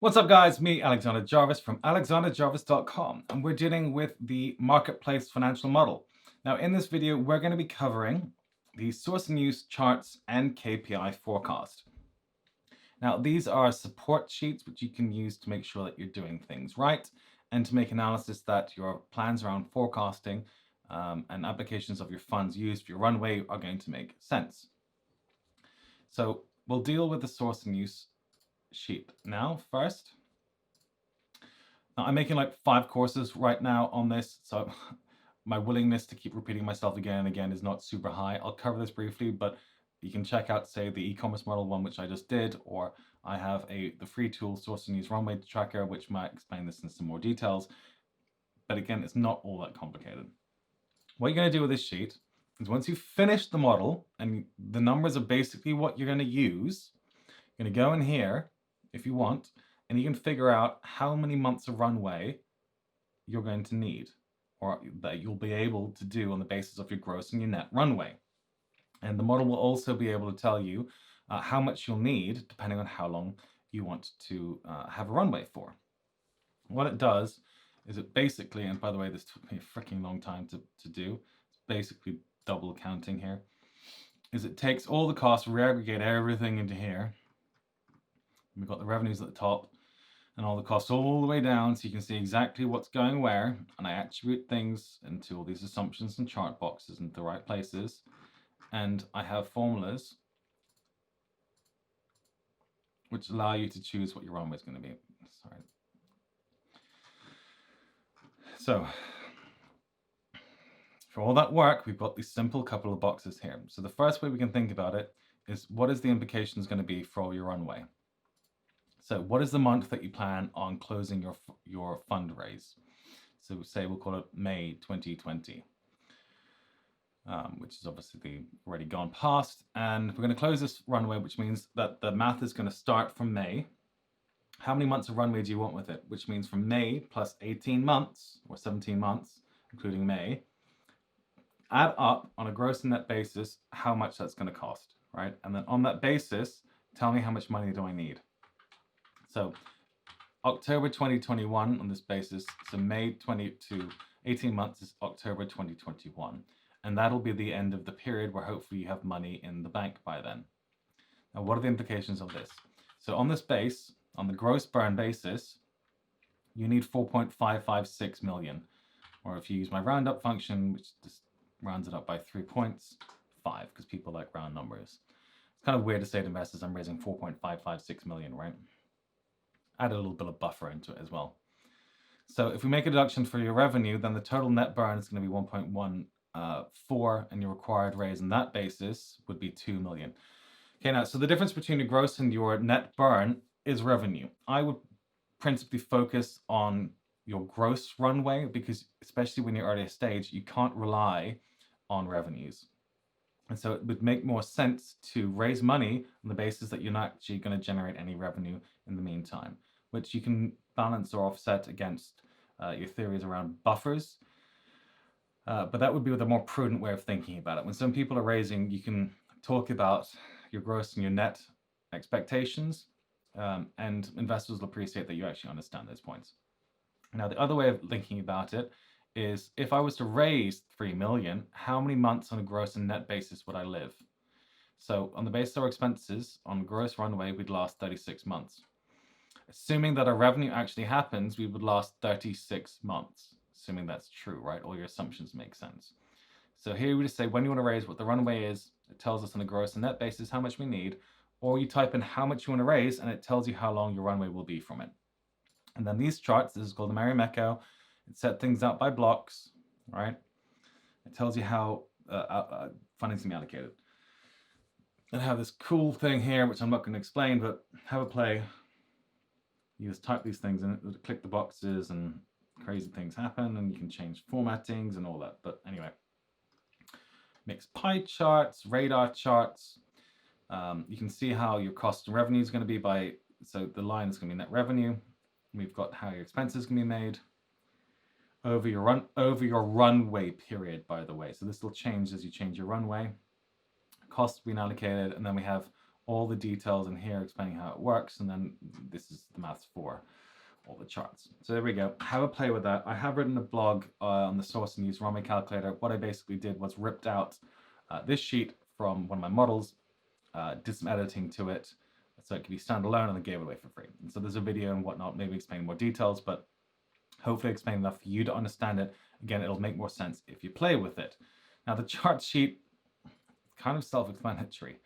What's up, guys? Me, Alexander Jarvis from alexanderjarvis.com, and we're dealing with the marketplace financial model. Now, in this video, we're going to be covering the source and use charts and KPI forecast. Now, these are support sheets which you can use to make sure that you're doing things right and to make analysis that your plans around forecasting and applications of your funds used for your runway are going to make sense. So we'll deal with the source and use sheet now first. Now, I'm making like 5 courses right now on this, so my willingness to keep repeating myself again and again is not super high. I'll cover this briefly, but you can check out, say, the e-commerce model one, which I just did, or I have the free tool source and use runway tracker, which might explain this in some more details. But again, it's not all that complicated. What you're going to do with this sheet is once you've finished the model and the numbers are basically what you're going to use, you're going to go in here if you want, and you can figure out how many months of runway you're going to need, or that you'll be able to do on the basis of your gross and your net runway. And the model will also be able to tell you how much you'll need depending on how long you want to have a runway for. What it does is it basically, and by the way, this took me a freaking long time to do, it's basically double counting here, is it takes all the costs, re-aggregate everything into here. We've got the revenues at the top and all the costs all the way down, so you can see exactly what's going where, and I attribute things into all these assumptions and chart boxes into the right places, and I have formulas which allow you to choose what your runway is going to be. Sorry. So for all that work, we've got these simple couple of boxes here. So the first way we can think about it is, what is the implications going to be for your runway? So what is the month that you plan on closing your fundraise? So say we'll call it May 2020, which is obviously already gone past. And we're going to close this runway, which means that the math is going to start from May. How many months of runway do you want with it? Which means from May plus 18 months, or 17 months, including May, add up on a gross and net basis how much that's going to cost, right? And then on that basis, tell me how much money do I need. So October 2021 on this basis, so May 20 to 18 months is October 2021. And that'll be the end of the period where hopefully you have money in the bank by then. Now, what are the implications of this? So on this base, on the gross burn basis, you need 4.556 million. Or if you use my roundup function, which just rounds it up by 3 points, 5, because people like round numbers. It's kind of weird to say to investors, I'm raising 4.556 million, right? Add a little bit of buffer into it as well. So if we make a deduction for your revenue, then the total net burn is going to be 1.14, and your required raise on that basis would be 2 million. Okay, now, so the difference between your gross and your net burn is revenue. I would principally focus on your gross runway, because especially when you're earlier stage, you can't rely on revenues. And so it would make more sense to raise money on the basis that you're not actually going to generate any revenue in the meantime, which you can balance or offset against your theories around buffers. But that would be the more prudent way of thinking about it. When some people are raising, you can talk about your gross and your net expectations, and investors will appreciate that you actually understand those points. Now, the other way of thinking about it is, if I was to raise 3 million, how many months on a gross and net basis would I live? So on the basis of our expenses, on gross runway, we'd last 36 months. Assuming that our revenue actually happens, we would last 36 months, assuming that's true, right? All your assumptions make sense. So here we just say, when you want to raise, what the runway is, it tells us on a gross and net basis how much we need, or you type in how much you want to raise, and it tells you how long your runway will be from it. And then these charts, this is called the Marimekko, it set things out by blocks, right? It tells you how funding's going to be allocated. And I have this cool thing here, which I'm not going to explain, but have a play. You just type these things in, click the boxes, and crazy things happen, and you can change formattings and all that. But anyway, mixed pie charts, radar charts. You can see how your cost and revenue is going to be by, so the line is going to be net revenue. We've got how your expenses can be made over your runway period, by the way. So this will change as you change your runway. Costs being allocated, and then we have all the details in here explaining how it works, and then this is the maths for all the charts. So there we go. Have a play with that. I have written a blog on the source and use runway calculator. What I basically did was ripped out this sheet from one of my models, did some editing to it so it could be standalone, and then gave it away for free. And so there's a video and whatnot, maybe explaining more details, but hopefully explain enough for you to understand it. Again, it'll make more sense if you play with it. Now the chart sheet, kind of self-explanatory.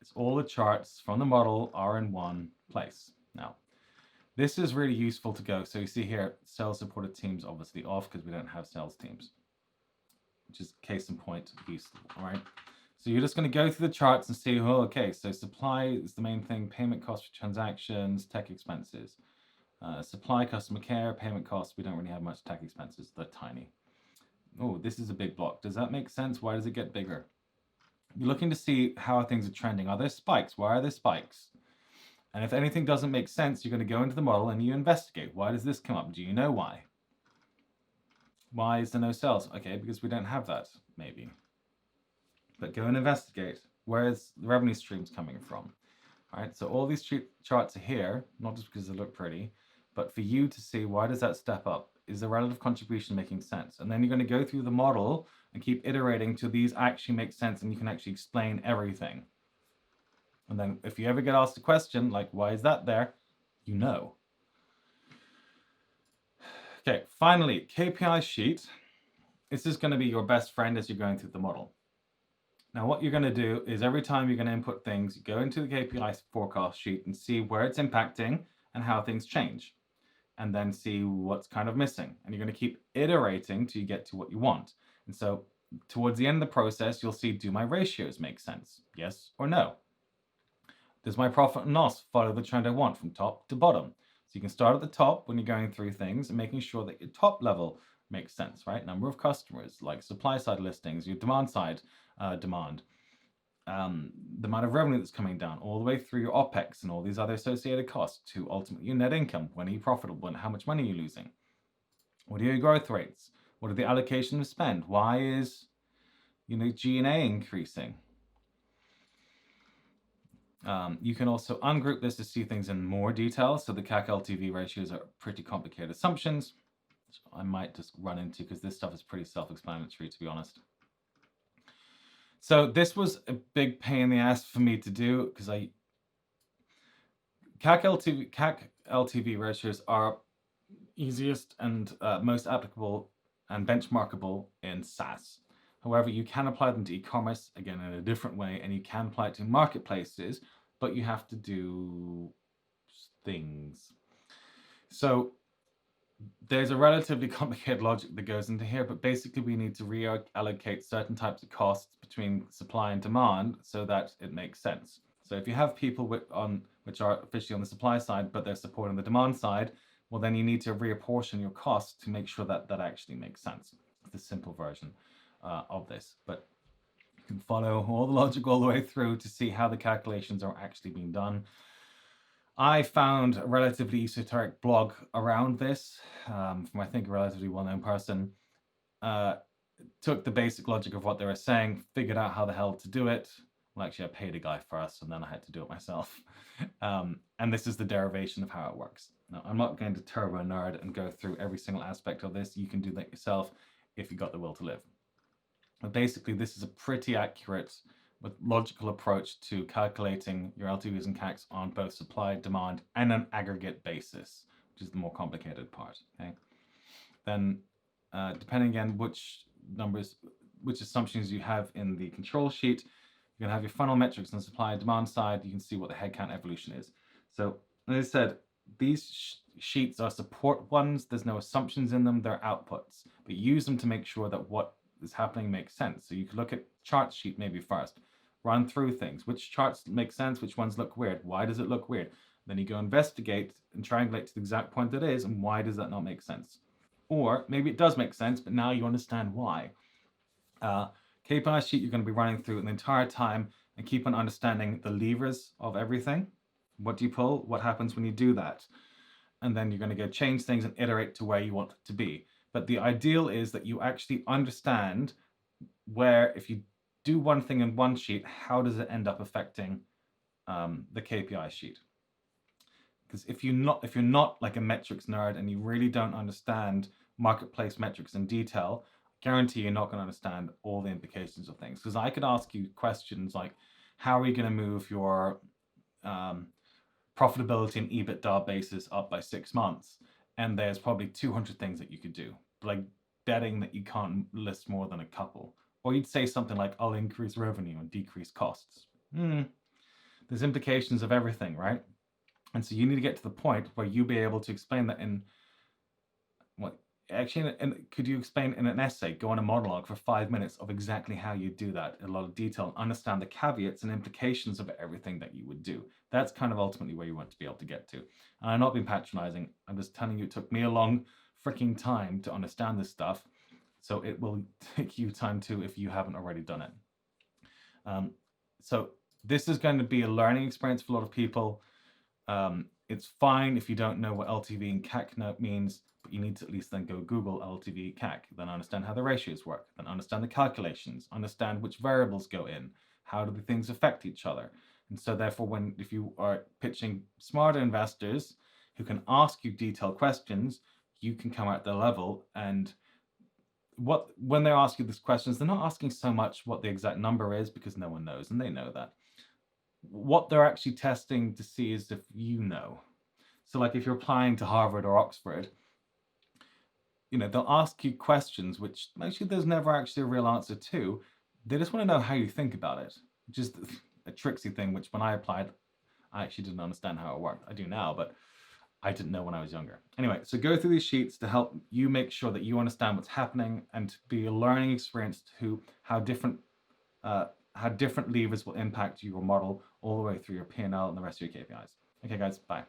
It's all the charts from the model are in one place. Now, this is really useful to go. So you see here, sales supported teams obviously off because we don't have sales teams, which is case in point useful, all right? So you're just going to go through the charts and see, oh, okay, so supply is the main thing, payment costs for transactions, tech expenses. Supply, customer care, payment costs, we don't really have much tech expenses, they're tiny. Oh, this is a big block. Does that make sense? Why does it get bigger? You're looking to see how things are trending. Are there spikes? Why are there spikes? And if anything doesn't make sense, you're going to go into the model and you investigate. Why does this come up? Do you know why? Why is there no sales? Okay, because we don't have that, maybe. But go and investigate. Where is the revenue streams coming from? All right, so all these charts are here, not just because they look pretty, but for you to see, why does that step up? Is the relative contribution making sense? And then you're going to go through the model and keep iterating till these actually make sense and you can actually explain everything. And then if you ever get asked a question like, why is that there? You know. Okay, finally, KPI sheet. This is going to be your best friend as you're going through the model. Now, what you're going to do is every time you're going to input things, you go into the KPI forecast sheet and see where it's impacting and how things change. And then see what's kind of missing. And you're going to keep iterating till you get to what you want. And so towards the end of the process, you'll see, do my ratios make sense? Yes or no? Does my profit and loss follow the trend I want from top to bottom? So you can start at the top when you're going through things and making sure that your top level makes sense, right? Number of customers, like supply side listings, your demand side demand, the amount of revenue that's coming down, all the way through your OPEX and all these other associated costs to ultimately your net income. When are you profitable and how much money are you losing? What are your growth rates? What are the allocation of spend? Why is, G&A increasing? You can also ungroup this to see things in more detail. So the CAC LTV ratios are pretty complicated assumptions, which I might just run into because this stuff is pretty self-explanatory, to be honest. So this was a big pain in the ass for me to do because CAC LTV ratios are easiest and most applicable and benchmarkable in SaaS. However, you can apply them to e-commerce, again, in a different way, and you can apply it to marketplaces, but you have to do things. So there's a relatively complicated logic that goes into here, but basically we need to reallocate certain types of costs between supply and demand so that it makes sense. So if you have people which are officially on the supply side, but they're supporting the demand side, well, then you need to reapportion your costs to make sure that that actually makes sense. It's the simple version of this, but you can follow all the logic all the way through to see how the calculations are actually being done. I found a relatively esoteric blog around this from, I think, a relatively well-known person. Took the basic logic of what they were saying, figured out how the hell to do it. Well, actually, I paid a guy first, and then I had to do it myself. And this is the derivation of how it works. Now, I'm not going to turbo nerd and go through every single aspect of this. You can do that yourself if you've got the will to live. But basically, this is a pretty accurate but logical approach to calculating your LTVs and CACs on both supply, demand, and an aggregate basis, which is the more complicated part. Okay. Then, depending on which assumptions you have in the control sheet, you're going to have your funnel metrics on the supply and demand side. You can see what the headcount evolution is. So, as I said, these sheets are support ones. There's no assumptions in them. They're outputs. But use them to make sure that what is happening makes sense. So you could look at chart sheet maybe first. Run through things. Which charts make sense? Which ones look weird? Why does it look weird? Then you go investigate and triangulate to the exact point it is, and why does that not make sense? Or maybe it does make sense, but now you understand why. KPI sheet you're going to be running through the entire time and keep on understanding the levers of everything. What do you pull? What happens when you do that? And then you're going to go change things and iterate to where you want it to be. But the ideal is that you actually understand where, if you do one thing in one sheet, how does it end up affecting the KPI sheet. Because if you're not like a metrics nerd and you really don't understand marketplace metrics in detail, I guarantee you're not going to understand all the implications of things. Because I could ask you questions like, how are you going to move your profitability and EBITDA basis up by 6 months? And there's probably 200 things that you could do, like betting that you can't list more than a couple. Or you'd say something like, I'll increase revenue and decrease costs. There's implications of everything, right? And so you need to get to the point where you be able to explain that in, could you explain in an essay, go on a monologue for 5 minutes of exactly how you do that in a lot of detail, and understand the caveats and implications of everything that you would do. That's kind of ultimately where you want to be able to get to. And I'm not being patronizing. I'm just telling you, it took me a long freaking time to understand this stuff. So it will take you time too if you haven't already done it. So this is going to be a learning experience for a lot of people. It's fine if you don't know what LTV and CAC means, but you need to at least then go Google LTV CAC, then understand how the ratios work, then understand the calculations, understand which variables go in, how do the things affect each other. And so therefore, if you are pitching smarter investors who can ask you detailed questions, you can come at their level. And when they ask you these questions, they're not asking so much what the exact number is, because no one knows, and they know that. What they're actually testing to see is if you know. So like if you're applying to Harvard or Oxford, they'll ask you questions which actually there's never actually a real answer to. They just want to know how you think about it, which is a tricksy thing, which when I applied, I actually didn't understand how it worked. I do now, but I didn't know when I was younger. Anyway, so go through these sheets to help you make sure that you understand what's happening and to be a learning experience to how different levers will impact your model all the way through your P&L and the rest of your KPIs. Okay, guys, bye.